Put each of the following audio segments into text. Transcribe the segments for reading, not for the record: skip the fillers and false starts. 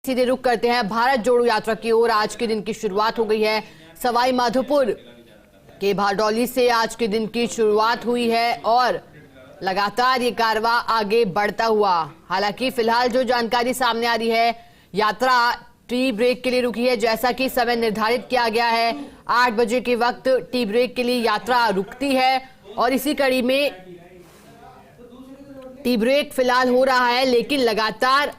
सीधे रुख करते हैं भारत जोड़ो यात्रा की ओर। आज के दिन की शुरुआत हो गई है। सवाई माधोपुर के बारडोली से आज के दिन की शुरुआत हुई है और लगातार ये कारवां आगे बढ़ता हुआ। हालांकि फिलहाल जो जानकारी सामने आ रही है, यात्रा टी ब्रेक के लिए रुकी है। जैसा कि समय निर्धारित किया गया है, 8 बजे के वक्त टी ब्रेक के लिए यात्रा रुकती है और इसी कड़ी में टी ब्रेक फिलहाल हो रहा है। लेकिन लगातार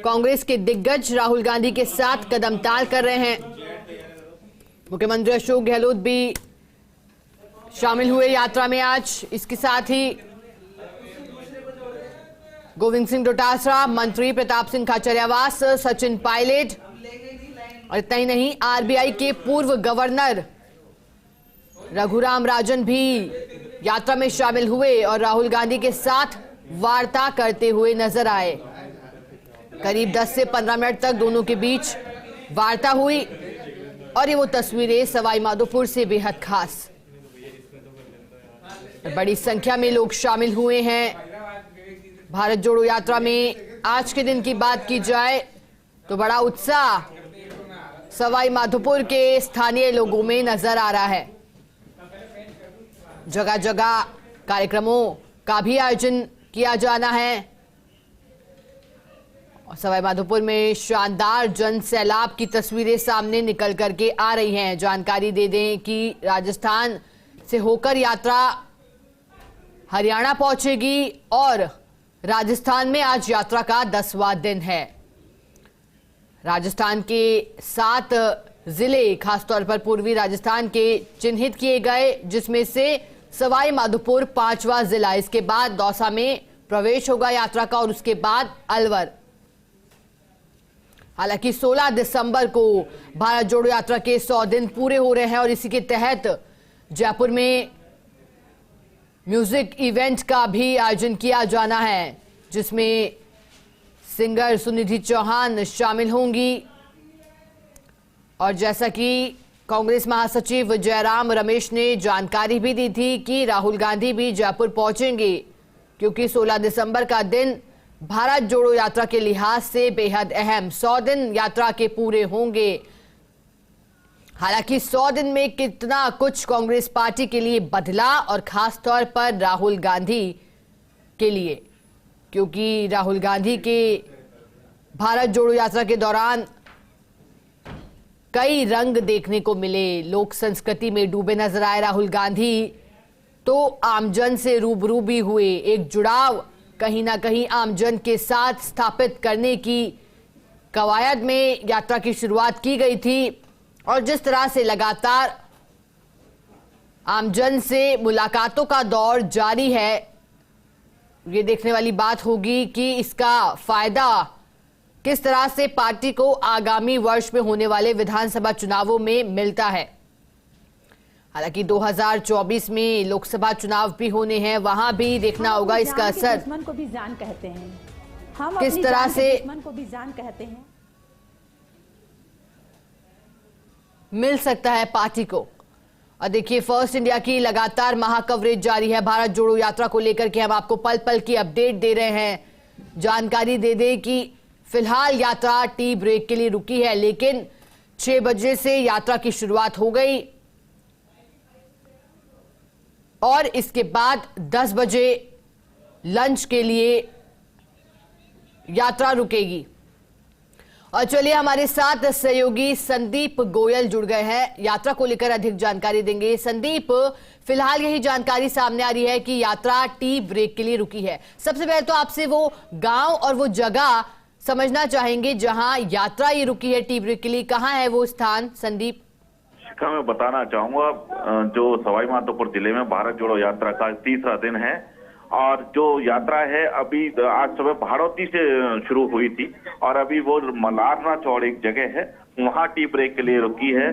कांग्रेस के दिग्गज राहुल गांधी के साथ कदमताल कर रहे हैं। मुख्यमंत्री अशोक गहलोत भी शामिल हुए यात्रा में आज। इसके साथ ही गोविंद सिंह डोटासरा, मंत्री प्रताप सिंह खाचरियावास, सचिन पायलट और इतना ही नहीं, आरबीआई के पूर्व गवर्नर रघुराम राजन भी यात्रा में शामिल हुए और राहुल गांधी के साथ वार्ता करते हुए नजर आए। करीब 10 से 15 मिनट तक दोनों के बीच वार्ता हुई और ये वो तस्वीरें सवाई माधोपुर से बेहद खास। बड़ी संख्या में लोग शामिल हुए हैं भारत जोड़ो यात्रा में। आज के दिन की बात की जाए तो बड़ा उत्साह सवाई माधोपुर के स्थानीय लोगों में नजर आ रहा है। जगह जगह कार्यक्रमों का भी आयोजन किया जाना है और सवाई माधोपुर में शानदार जन सैलाब की तस्वीरें सामने निकल करके आ रही हैं। जानकारी दे दें कि राजस्थान से होकर यात्रा हरियाणा पहुंचेगी और राजस्थान में आज यात्रा का 10वां दिन है। राजस्थान के 7 जिले, खासतौर पर पूर्वी राजस्थान के चिन्हित किए गए, जिसमें से सवाई माधोपुर 5वां जिला। इसके बाद दौसा में प्रवेश होगा यात्रा का और उसके बाद अलवर। हालांकि 16 दिसंबर को भारत जोड़ो यात्रा के 100 दिन पूरे हो रहे हैं और इसी के तहत जयपुर में म्यूजिक इवेंट का भी आयोजन किया जाना है, जिसमें सिंगर सुनिधि चौहान शामिल होंगी। और जैसा कि कांग्रेस महासचिव जयराम रमेश ने जानकारी भी दी थी कि राहुल गांधी भी जयपुर पहुंचेंगे, क्योंकि 16 दिसंबर का दिन भारत जोड़ो यात्रा के लिहाज से बेहद अहम। 100 दिन यात्रा के पूरे होंगे। हालांकि 100 दिन में कितना कुछ कांग्रेस पार्टी के लिए बदला और खास तौर पर राहुल गांधी के लिए, क्योंकि राहुल गांधी के भारत जोड़ो यात्रा के दौरान कई रंग देखने को मिले। लोक संस्कृति में डूबे नजर आए राहुल गांधी, तो आमजन से रूबरू भी हुए। एक जुड़ाव कहीं ना कहीं आमजन के साथ स्थापित करने की कवायद में यात्रा की शुरुआत की गई थी और जिस तरह से लगातार आमजन से मुलाकातों का दौर जारी है, ये देखने वाली बात होगी कि इसका फायदा किस तरह से पार्टी को आगामी वर्ष में होने वाले विधानसभा चुनावों में मिलता है। हालांकि 2024 में लोकसभा चुनाव भी होने हैं, वहां भी देखना होगा इसका असर। दुश्मन को भी जान कहते हैं, हम किस तरह से दुश्मन को भी जान कहते हैं, मिल सकता है पार्टी को। और देखिए, फर्स्ट इंडिया की लगातार महाकवरेज जारी है भारत जोड़ो यात्रा को लेकर के। हम आपको पल पल की अपडेट दे रहे हैं। जानकारी दे दें कि फिलहाल यात्रा टी ब्रेक के लिए रुकी है, लेकिन 6 बजे से यात्रा की शुरुआत हो गई और इसके बाद 10 बजे लंच के लिए यात्रा रुकेगी। और चलिए, हमारे साथ सहयोगी संदीप गोयल जुड़ गए हैं, यात्रा को लेकर अधिक जानकारी देंगे। संदीप, फिलहाल यही जानकारी सामने आ रही है कि यात्रा टी ब्रेक के लिए रुकी है। सबसे पहले तो आपसे वो गांव और वो जगह समझना चाहेंगे जहां यात्रा ये रुकी है टी ब्रेक के लिए। कहां है वो स्थान, संदीप? शिखा, मैं बताना चाहूंगा, जो सवाई माधोपुर जिले में भारत जोड़ो यात्रा का 3रा दिन है और जो यात्रा है अभी आज सुबह भाड़ौती से शुरू हुई थी और अभी वो मलारना चौड़ एक जगह है, वहां टी ब्रेक के लिए रुकी है।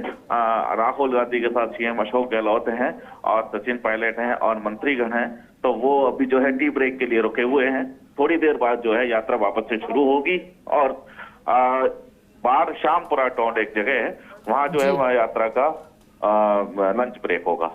राहुल गांधी के साथ सीएम अशोक गहलोत हैं और सचिन पायलट हैं और मंत्रीगण हैं, तो वो अभी जो है टी ब्रेक के लिए रुके हुए हैं। थोड़ी देर बाद जो है यात्रा वापस से शुरू होगी और बार श्यामपुरा टोंड एक जगह है, वहां जो है वह यात्रा का लंच ब्रेक होगा।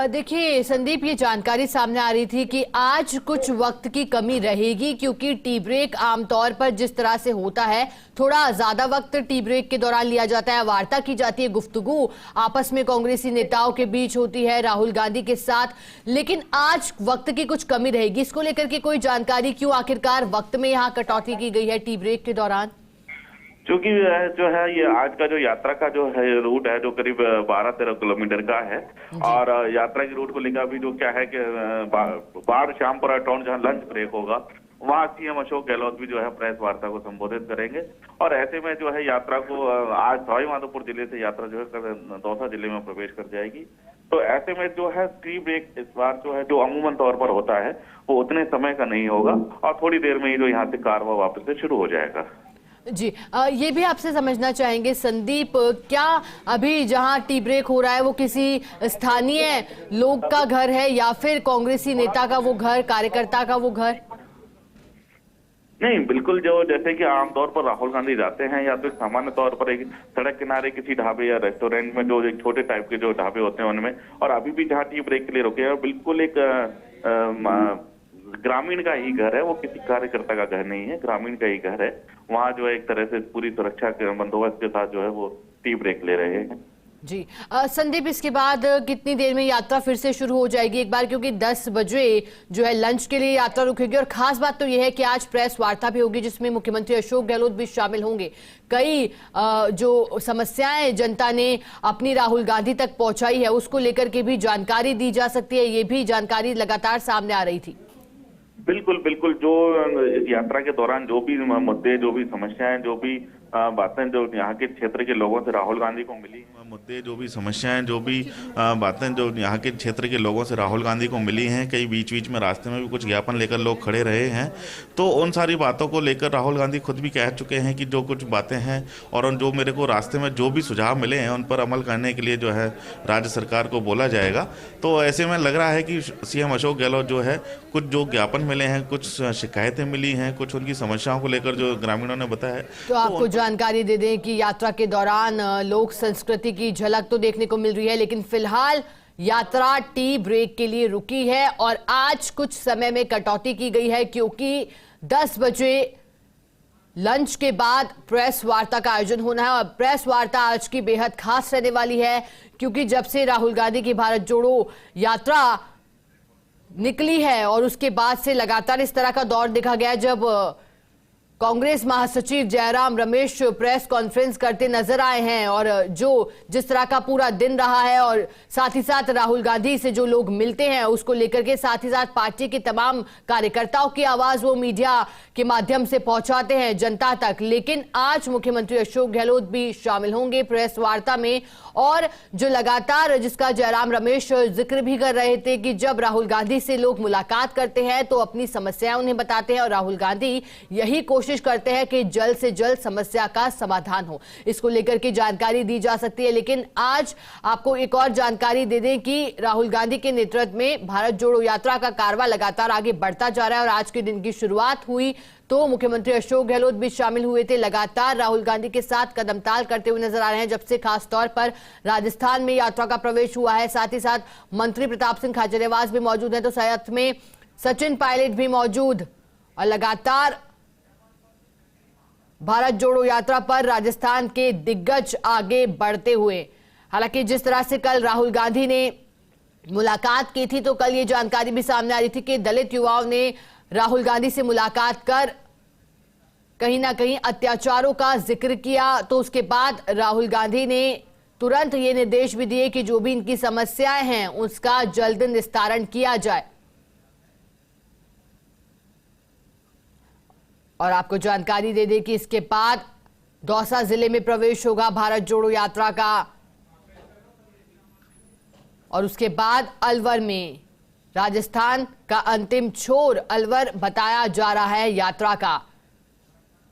देखिए संदीप, ये जानकारी सामने आ रही थी कि आज कुछ वक्त की कमी रहेगी, क्योंकि टी ब्रेक आमतौर पर जिस तरह से होता है थोड़ा ज्यादा वक्त टी ब्रेक के दौरान लिया जाता है, वार्ता की जाती है, गुफ्तगू आपस में कांग्रेसी नेताओं के बीच होती है राहुल गांधी के साथ, लेकिन आज वक्त की कुछ कमी रहेगी। इसको लेकर के कोई जानकारी, क्यों आखिरकार वक्त में यहाँ कटौती की गई है टी ब्रेक के दौरान? क्योंकि जो है ये आज का जो यात्रा का जो है रूट है जो करीब 12-13 किलोमीटर का है, और यात्रा के रूट को लेकर अभी जो क्या है कि बाढ़ श्यामपुरा टाउन जहां लंच ब्रेक होगा वहां सीएम अशोक गहलोत भी जो है प्रेस वार्ता को संबोधित करेंगे। और ऐसे में जो है यात्रा को आज सवाईमाधोपुर जिले से यात्रा जो है दौसा जिले में प्रवेश कर जाएगी। तो ऐसे में जो है टी ब्रेक इस बार जो है जो अमूमन तौर पर होता है वो उतने समय का नहीं होगा, और थोड़ी देर में ही जो यहाँ से कारवां वापस से शुरू हो जाएगा। जी, ये भी आपसे समझना चाहेंगे संदीप, क्या अभी जहां टी ब्रेक हो रहा है वो किसी स्थानीय लोग का घर है या फिर कांग्रेसी नेता का वो घर, कार्यकर्ता का वो घर? नहीं, बिल्कुल जो जैसे कि आमतौर पर राहुल गांधी जाते हैं या फिर सामान्य तौर पर एक सड़क किनारे किसी ढाबे या रेस्टोरेंट में जो एक छोटे टाइप के जो ढाबे होते हैं उनमें, और अभी भी जहां टी ब्रेक के लिए रुके हैं बिल्कुल एक ग्रामीण का ही घर है, वो किसी कार्यकर्ता का घर नहीं है, ग्रामीण का ही घर है। वहां जो है एक तरह से पूरी सुरक्षा के बंदोबस्त के साथ जो है वो टी ब्रेक ले रहे हैं। जी संदीप, इसके बाद कितनी देर में यात्रा फिर से शुरू हो जाएगी एक बार, क्योंकि 10 बजे जो है लंच के लिए यात्रा रुकेगी, और खास बात तो यह है कि आज प्रेस वार्ता भी होगी जिसमें मुख्यमंत्री अशोक गहलोत भी शामिल होंगे। कई जो समस्याएं जनता ने अपनी राहुल गांधी तक पहुंचाई है उसको लेकर के भी जानकारी दी जा सकती है, ये भी जानकारी लगातार सामने आ रही थी। बिल्कुल बिल्कुल, जो इस यात्रा के दौरान जो भी मुद्दे, जो भी समस्याएं, जो भी बातें जो यहाँ के क्षेत्र के लोगों से राहुल गांधी को मिली, मुद्दे जो भी समस्याएं, जो भी बातें जो यहाँ के क्षेत्र के लोगों से राहुल गांधी को मिली हैं, कई बीच बीच में रास्ते में भी कुछ ज्ञापन लेकर लोग खड़े रहे हैं, तो उन सारी बातों को लेकर राहुल गांधी खुद भी कह चुके हैं कि जो कुछ बातें हैं और उन जो मेरे को रास्ते में जो भी सुझाव मिले हैं उन पर अमल करने के लिए जो है राज्य सरकार को बोला जाएगा। तो ऐसे में लग रहा है कि सीएम अशोक गहलोत जो है कुछ जो ज्ञापन मिले हैं, कुछ शिकायतें मिली हैं, कुछ उनकी समस्याओं को लेकर जो ग्रामीणों ने बताया। तो आपको जानकारी दे दें कि यात्रा के दौरान लोक संस्कृति की झलक तो देखने को मिल रही है, लेकिन फिलहाल यात्रा टी ब्रेक के लिए रुकी है और आज कुछ समय में कटौती की गई है, क्योंकि 10 बजे लंच के बाद प्रेस वार्ता का आयोजन होना है। और प्रेस वार्ता आज की बेहद खास रहने वाली है, क्योंकि जब से राहुल गांधी की भारत जोड़ो यात्रा निकली है और उसके बाद से लगातार इस तरह का दौर देखा गया जब कांग्रेस महासचिव जयराम रमेश प्रेस कॉन्फ्रेंस करते नजर आए हैं, और जो जिस तरह का पूरा दिन रहा है और साथ ही साथ राहुल गांधी से जो लोग मिलते हैं उसको लेकर के, साथ ही साथ पार्टी के तमाम कार्यकर्ताओं की आवाज वो मीडिया के माध्यम से पहुंचाते हैं जनता तक। लेकिन आज मुख्यमंत्री अशोक गहलोत भी शामिल होंगे प्रेस वार्ता में, और जो लगातार जिसका जयराम रमेश जिक्र भी कर रहे थे कि जब राहुल गांधी से लोग मुलाकात करते हैं तो अपनी समस्याएं उन्हें बताते हैं, और राहुल गांधी यही कोशिश करते हैं कि जल्द से जल्द समस्या का समाधान हो। इसको लेकर के जानकारी दी जा सकती है। लेकिन आज आपको एक और जानकारी दे दें कि राहुल गांधी के नेतृत्व में भारत जोड़ो यात्रा का कारवां लगातार आगे बढ़ता जा रहा है, और आज के दिन की शुरुआत हुई तो मुख्यमंत्री अशोक गहलोत भी शामिल हुए थे, लगातार राहुल गांधी के साथ कदमताल करते हुए नजर आ रहे हैं जब से खास तौर पर राजस्थान में यात्रा का प्रवेश हुआ है। साथ ही साथ मंत्री प्रताप सिंह खाचरियावास भी मौजूद हैं, तो साथ में सचिन पायलट भी मौजूद, और लगातार भारत जोड़ो यात्रा पर राजस्थान के दिग्गज आगे बढ़ते हुए। हालांकि जिस तरह से कल राहुल गांधी ने मुलाकात की थी, तो कल ये जानकारी भी सामने आ रही थी कि दलित युवाओं ने राहुल गांधी से मुलाकात कर कहीं ना कहीं अत्याचारों का जिक्र किया, तो उसके बाद राहुल गांधी ने तुरंत ये निर्देश भी दिए कि जो भी इनकी समस्याएं हैं उसका जल्द निस्तारण किया जाए। और आपको जानकारी दे दें कि इसके बाद दौसा जिले में प्रवेश होगा भारत जोड़ो यात्रा का, और उसके बाद अलवर में, राजस्थान का अंतिम छोर अलवर बताया जा रहा है यात्रा का।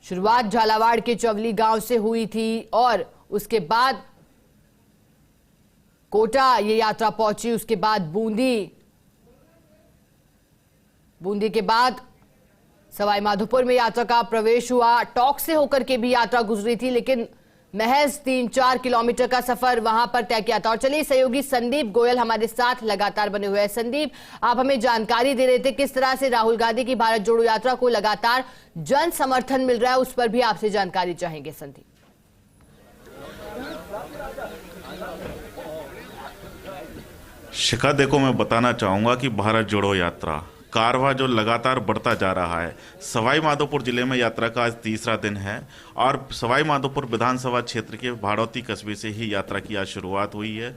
शुरुआत झालावाड़ के चवली गांव से हुई थी और उसके बाद कोटा ये यात्रा पहुंची, उसके बाद बूंदी के बाद सवाई माधोपुर में यात्रा का प्रवेश हुआ। टोंक से होकर के भी यात्रा गुजरी थी, लेकिन महज 3-4 किलोमीटर का सफर वहां पर तय किया था। और चलिए सहयोगी संदीप गोयल हमारे साथ लगातार बने हुए हैं। संदीप, आप हमें जानकारी दे रहे थे किस तरह से राहुल गांधी की भारत जोड़ो यात्रा को लगातार जन समर्थन मिल रहा है, उस पर भी आपसे जानकारी चाहेंगे संदीप। शिखा, देखो, मैं बताना चाहूंगा कि भारत जोड़ो यात्रा कारवां जो लगातार बढ़ता जा रहा है। सवाई माधोपुर जिले में यात्रा का आज तीसरा दिन है और सवाई माधोपुर विधानसभा क्षेत्र के भाड़ौती कस्बे से ही यात्रा की आज शुरुआत हुई है।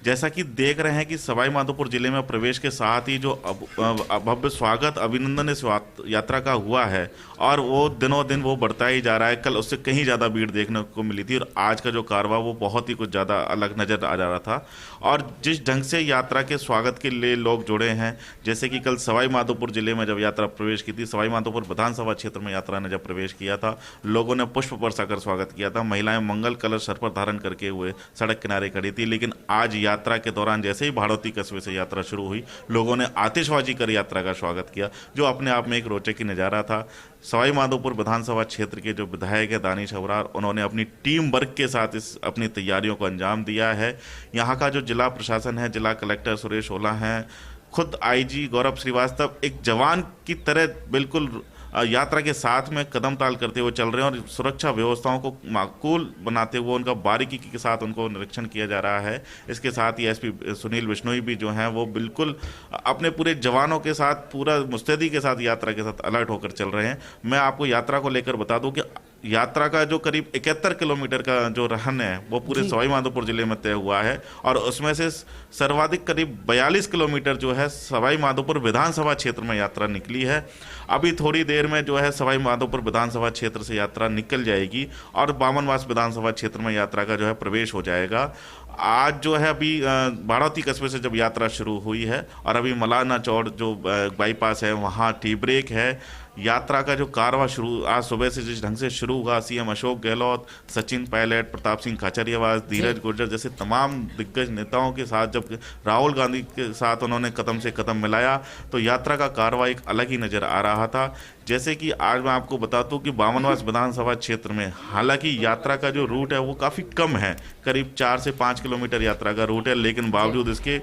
जैसा कि देख रहे हैं कि सवाई माधोपुर जिले में प्रवेश के साथ ही जो भव्य स्वागत अभिनंदन इस यात्रा का हुआ है और वो दिनों दिन वो बढ़ता ही जा रहा है। कल उससे कहीं ज़्यादा भीड़ देखने को मिली थी और आज का जो कारवां वो बहुत ही कुछ ज़्यादा अलग नज़र आ जा रहा था। और जिस ढंग से यात्रा के स्वागत के लिए लोग जुड़े हैं, जैसे कि कल सवाई माधोपुर जिले में जब यात्रा प्रवेश की थी, सवाई माधोपुर विधानसभा क्षेत्र में यात्रा ने जब प्रवेश किया था, लोगों ने पुष्प बरसाकर स्वागत किया था। महिलाएं मंगल कलश सर पर धारण करके हुए सड़क किनारे खड़ी थी। लेकिन आज यात्रा के दौरान जैसे ही भाड़ौती कस्बे से यात्रा शुरू हुई, लोगों ने आतिशबाजी कर यात्रा का स्वागत किया, जो अपने आप में एक रोचक ही नज़ारा था। सवाई माधोपुर विधानसभा क्षेत्र के जो विधायक है दानिश अबरार, उन्होंने अपनी टीम वर्क के साथ इस अपनी तैयारियों को अंजाम दिया है। यहाँ का जो जिला प्रशासन है, जिला कलेक्टर सुरेश ओला हैं, खुद आईजी गौरव श्रीवास्तव एक जवान की तरह बिल्कुल यात्रा के साथ में कदम ताल करते हुए चल रहे हैं और सुरक्षा व्यवस्थाओं को माकूल बनाते हुए उनका बारीकी के साथ उनको निरीक्षण किया जा रहा है। इसके साथ ही एसपी सुनील बिश्नोई भी जो हैं वो बिल्कुल अपने पूरे जवानों के साथ, पूरा मुस्तैदी के साथ यात्रा के साथ अलर्ट होकर चल रहे हैं। मैं आपको यात्रा को लेकर बता दूं कि यात्रा का जो करीब 71 किलोमीटर का जो रन है वो पूरे सवाई माधोपुर जिले में तय हुआ है और उसमें से सर्वाधिक करीब 42 किलोमीटर जो है सवाई माधोपुर विधानसभा क्षेत्र में यात्रा निकली है। अभी थोड़ी देर में जो है सवाई माधोपुर विधानसभा क्षेत्र से यात्रा निकल जाएगी और बामनवास विधानसभा क्षेत्र में यात्रा का जो है प्रवेश हो जाएगा। आज जो है अभी भाड़ौती कस्बे से जब यात्रा शुरू हुई है और अभी मलाना चौड़ जो बाईपास है वहाँ टी ब्रेक है। यात्रा का जो कारवां शुरू आज सुबह से जिस ढंग से शुरू हुआ, सीएम अशोक गहलोत, सचिन पायलट, प्रताप सिंह खाचरियावास, धीरज गुर्जर जैसे तमाम दिग्गज नेताओं के साथ जब राहुल गांधी के साथ उन्होंने कदम से कदम मिलाया तो यात्रा का कारवां एक अलग ही नज़र आ रहा था। जैसे कि आज मैं आपको बता दूं कि बामनवास विधानसभा क्षेत्र में हालांकि यात्रा का जो रूट है वो काफ़ी कम है, करीब 4 से 5 किलोमीटर यात्रा का रूट है, लेकिन बावजूद इसके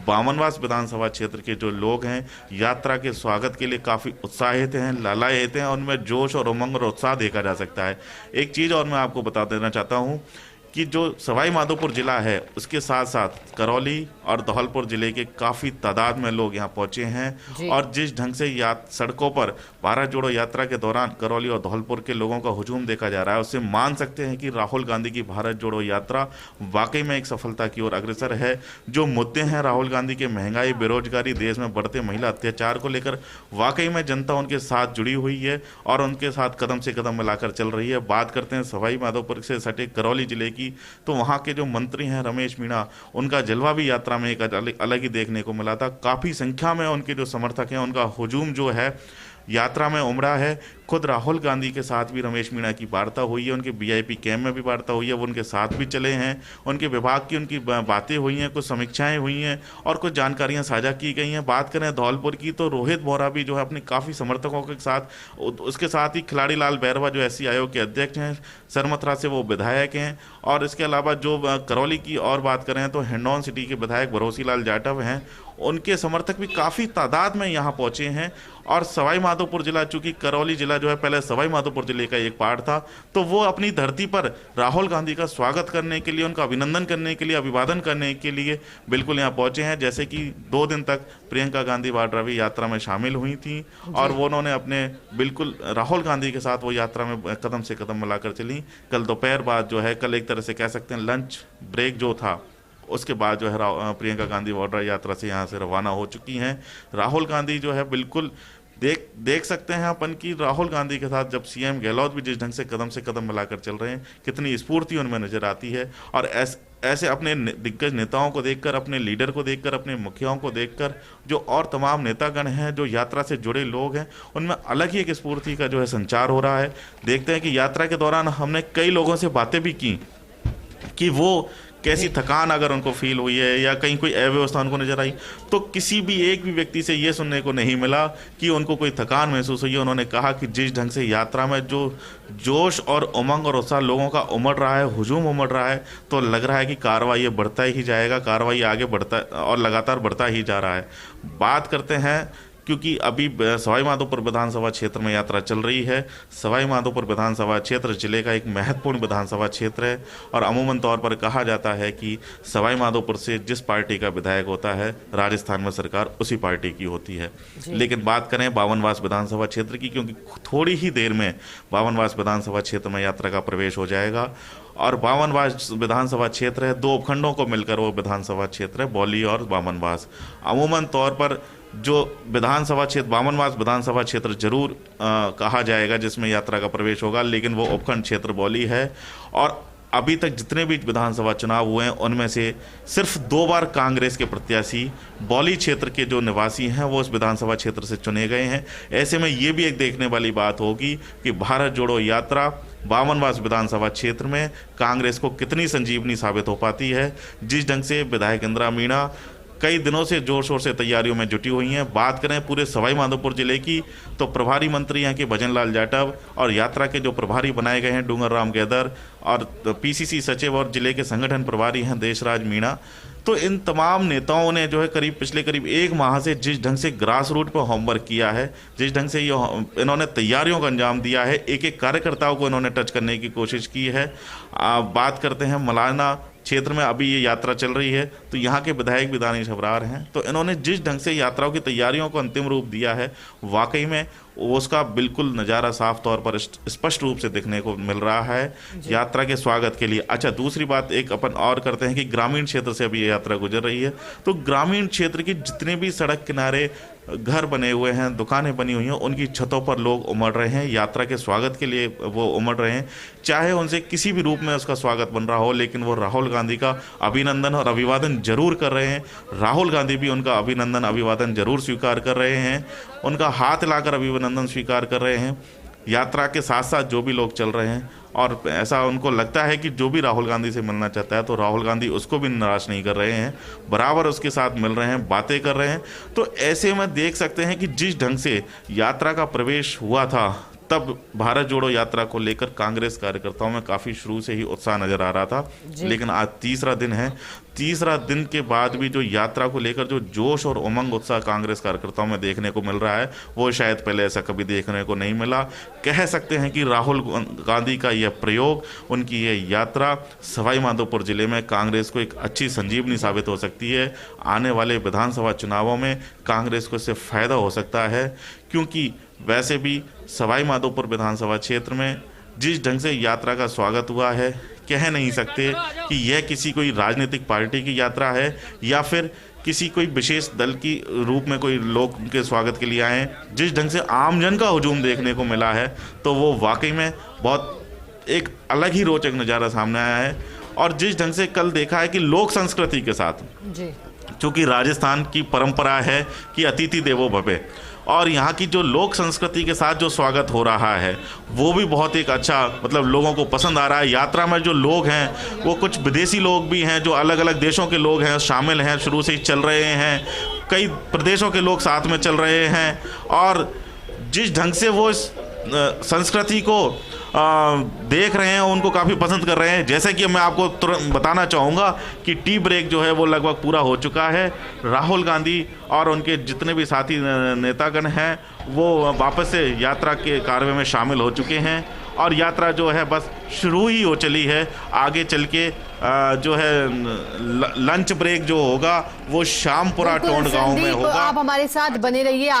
बामनवास विधानसभा क्षेत्र के जो लोग हैं यात्रा के स्वागत के लिए काफ़ी उत्साहित हैं, लालायित हैं और उनमें जोश और उमंग और उत्साह देखा जा सकता है। एक चीज़ और मैं आपको बता देना चाहता हूँ कि जो सवाई माधोपुर जिला है उसके साथ साथ करौली और धौलपुर जिले के काफ़ी तादाद में लोग यहाँ पहुँचे हैं और जिस ढंग से सड़कों पर भारत जोड़ो यात्रा के दौरान करौली और धौलपुर के लोगों का हुजूम देखा जा रहा है, उससे मान सकते हैं कि राहुल गांधी की भारत जोड़ो यात्रा वाकई में एक सफलता की ओर अग्रसर है। जो मुद्दे हैं राहुल गांधी के, महंगाई, बेरोजगारी, देश में बढ़ते महिला अत्याचार को लेकर वाकई में जनता उनके साथ जुड़ी हुई है और उनके साथ कदम से कदम मिलाकर चल रही है। बात करते हैं सवाई माधोपुर से सटे करौली जिले की, तो वहाँ के जो मंत्री हैं रमेश मीणा, उनका जलवा भी यात्रा में एक अलग ही देखने को मिला था। काफ़ी संख्या में उनके जो समर्थक हैं उनका हुजूम जो है यात्रा में उमड़ा है। खुद राहुल गांधी के साथ भी रमेश मीणा की वार्ता हुई है, उनके वीआईपी कैंप में भी वार्ता हुई है, वो उनके साथ भी चले हैं, उनके विभाग की उनकी बातें हुई हैं, कुछ समीक्षाएं हुई हैं और कुछ जानकारियां साझा की गई हैं। बात करें धौलपुर की तो रोहित बोहरा भी जो है अपने काफ़ी समर्थकों के साथ, उसके साथ ही खिलाड़ी लाल बैरवा जो एससी आयोग के अध्यक्ष हैं, सरमथरा से वो विधायक हैं और इसके अलावा जो करौली की और बात करें तो हिंडौन सिटी के विधायक भरोसी लाल जाटव हैं, उनके समर्थक भी काफ़ी तादाद में यहाँ पहुँचे हैं। और सवाई माधोपुर जिला, चूँकि करौली जिला जो है पहले सवाई माधोपुर जिले का एक पार्ट था, तो वो अपनी धरती पर राहुल गांधी का स्वागत करने के लिए, उनका अभिनंदन करने के लिए, अभिवादन करने के लिए बिल्कुल यहाँ पहुँचे हैं। जैसे कि 2 दिन तक प्रियंका गांधी वाड्रा भी यात्रा में शामिल हुई थी और वो उन्होंने अपने बिल्कुल राहुल गांधी के साथ वो यात्रा में कदम से कदम मिलाकर चली। कल दोपहर बाद जो है, कल एक तरह से कह सकते हैं लंच ब्रेक जो था, उसके बाद जो है प्रियंका गांधी वाड्रा यात्रा से यहाँ से रवाना हो चुकी हैं। राहुल गांधी जो है बिल्कुल देख सकते हैं अपन कि राहुल गांधी के साथ जब सीएम गहलोत भी जिस ढंग से कदम मिलाकर चल रहे हैं, कितनी स्फूर्ति उनमें नजर आती है। और ऐसे अपने दिग्गज नेताओं को देखकर, अपने लीडर को देखकर, अपने मुखियाओं को देखकर जो और तमाम नेतागण हैं, जो यात्रा से जुड़े लोग हैं, उनमें अलग ही एक स्फूर्ति का जो है संचार हो रहा है। देखते हैं कि यात्रा के दौरान हमने कई लोगों से बातें भी की कि वो कैसी थकान अगर उनको फील हुई है या कहीं कोई अव्यवस्था उनको नजर आई, तो किसी भी एक भी व्यक्ति से ये सुनने को नहीं मिला कि उनको कोई थकान महसूस हुई है। उन्होंने कहा कि जिस ढंग से यात्रा में जो जोश और उमंग और उत्साह लोगों का उमड़ रहा है, हुजूम उमड़ रहा है, तो लग रहा है कि कार्रवाई ये बढ़ता ही जाएगा, कार्रवाई आगे बढ़ता और लगातार बढ़ता ही जा रहा है। बात करते हैं, क्योंकि अभी सवाई माधोपुर विधानसभा क्षेत्र में यात्रा चल रही है। सवाई माधोपुर विधानसभा क्षेत्र जिले का एक महत्वपूर्ण विधानसभा क्षेत्र है और अमूमन तौर पर कहा जाता है कि सवाई माधोपुर से जिस पार्टी का विधायक होता है, राजस्थान में सरकार उसी पार्टी की होती है। लेकिन बात करें बावनवास विधानसभा क्षेत्र की, क्योंकि थोड़ी ही देर में बावनवास विधानसभा क्षेत्र में यात्रा का प्रवेश हो जाएगा और बावनवास विधानसभा क्षेत्र है, 2 उपखंडों को मिलकर वो विधानसभा क्षेत्र है, बौली और बावनवास। अमूमन तौर पर जो विधानसभा क्षेत्र बावनवास विधानसभा क्षेत्र जरूर कहा जाएगा जिसमें यात्रा का प्रवेश होगा, लेकिन वो उपखंड क्षेत्र बौली है। और अभी तक जितने भी विधानसभा चुनाव हुए हैं उनमें से सिर्फ 2 बार कांग्रेस के प्रत्याशी बौली क्षेत्र के जो निवासी हैं वो इस विधानसभा क्षेत्र से चुने गए हैं। ऐसे में ये भी एक देखने वाली बात होगी कि भारत जोड़ो यात्रा बावनवास विधानसभा क्षेत्र में कांग्रेस को कितनी संजीवनी साबित हो पाती है। जिस ढंग से विधायक इंदिरा मीणा कई दिनों से जोर शोर से तैयारियों में जुटी हुई हैं। बात करें पूरे सवाई माधोपुर जिले की, तो प्रभारी मंत्री यहाँ के भजन लाल जाटव और यात्रा के जो प्रभारी बनाए गए हैं डूंगर राम गैदर और पीसीसी सचिव और जिले के संगठन प्रभारी हैं देशराज मीणा, तो इन तमाम नेताओं ने जो है पिछले करीब 1 माह से जिस ढंग से ग्रास रूट पर होमवर्क किया है, जिस ढंग से इन्होंने तैयारियों का अंजाम दिया है, एक एक कार्यकर्ताओं को इन्होंने टच करने की कोशिश की है। बात करते हैं मलाना क्षेत्र में अभी ये यात्रा चल रही है, तो यहाँ के विधायक भी दानिश अबरार हैं, तो इन्होंने जिस ढंग से यात्राओं की तैयारियों को अंतिम रूप दिया है, वाकई में उसका बिल्कुल नज़ारा साफ तौर पर स्पष्ट रूप से देखने को मिल रहा है यात्रा के स्वागत के लिए। अच्छा, दूसरी बात एक अपन और करते हैं कि ग्रामीण क्षेत्र से अभी ये यात्रा गुजर रही है, तो ग्रामीण क्षेत्र की जितने भी सड़क किनारे घर बने हुए हैं, दुकानें बनी हुई हैं, उनकी छतों पर लोग उमड़ रहे हैं, यात्रा के स्वागत के लिए वो उमड़ रहे हैं। चाहे उनसे किसी भी रूप में उसका स्वागत बन रहा हो, लेकिन वो राहुल गांधी का अभिनंदन और अभिवादन जरूर कर रहे हैं। राहुल गांधी भी उनका अभिनंदन अभिवादन जरूर स्वीकार कर रहे हैं, उनका हाथ लाकर अभिनंदन स्वीकार कर रहे हैं। यात्रा के साथ साथ जो भी लोग चल रहे हैं, और ऐसा उनको लगता है कि जो भी राहुल गांधी से मिलना चाहता है तो राहुल गांधी उसको भी निराश नहीं कर रहे हैं, बराबर उसके साथ मिल रहे हैं, बातें कर रहे हैं। तो ऐसे में देख सकते हैं कि जिस ढंग से यात्रा का प्रवेश हुआ था, तब भारत जोड़ो यात्रा को लेकर कांग्रेस कार्यकर्ताओं में काफ़ी शुरू से ही उत्साह नजर आ रहा था। लेकिन आज तीसरा दिन है, तीसरा दिन के बाद भी जो यात्रा को लेकर जो जोश और उमंग उत्साह कांग्रेस कार्यकर्ताओं में देखने को मिल रहा है, वो शायद पहले ऐसा कभी देखने को नहीं मिला। कह सकते हैं कि राहुल गांधी का यह प्रयोग, उनकी यह यात्रा सवाई माधोपुर जिले में कांग्रेस को एक अच्छी संजीवनी साबित हो सकती है। आने वाले विधानसभा चुनावों में कांग्रेस को इससे फायदा हो सकता है, क्योंकि वैसे भी सवाई माधोपुर विधानसभा क्षेत्र में जिस ढंग से यात्रा का स्वागत हुआ है, कह नहीं सकते कि यह किसी कोई राजनीतिक पार्टी की यात्रा है या फिर किसी कोई विशेष दल की रूप में कोई लोग उनके स्वागत के लिए आए हैं। जिस ढंग से आमजन का हुजूम देखने को मिला है, तो वो वाकई में बहुत एक अलग ही रोचक नज़ारा सामने आया है। और जिस ढंग से कल देखा है कि लोक संस्कृति के साथ, क्योंकि राजस्थान की परंपरा है कि अतिथि देवो भव, और यहाँ की जो लोक संस्कृति के साथ जो स्वागत हो रहा है वो भी बहुत एक अच्छा, मतलब लोगों को पसंद आ रहा है। यात्रा में जो लोग हैं वो कुछ विदेशी लोग भी हैं, जो अलग अलग देशों के लोग हैं, शामिल हैं, शुरू से ही चल रहे हैं। कई प्रदेशों के लोग साथ में चल रहे हैं, और जिस ढंग से वो इस संस्कृति को देख रहे हैं, उनको काफ़ी पसंद कर रहे हैं। जैसे कि मैं आपको तुरंत बताना चाहूँगा कि टी ब्रेक जो है वो लगभग पूरा हो चुका है। राहुल गांधी और उनके जितने भी साथी नेतागण हैं वो वापस से यात्रा के कार्य में शामिल हो चुके हैं, और यात्रा जो है बस शुरू ही हो चली है। आगे चल के जो है लंच ब्रेक जो होगा वो श्यामपुरा टोंड गांव में होगा। आप हमारे साथ बने रहिए।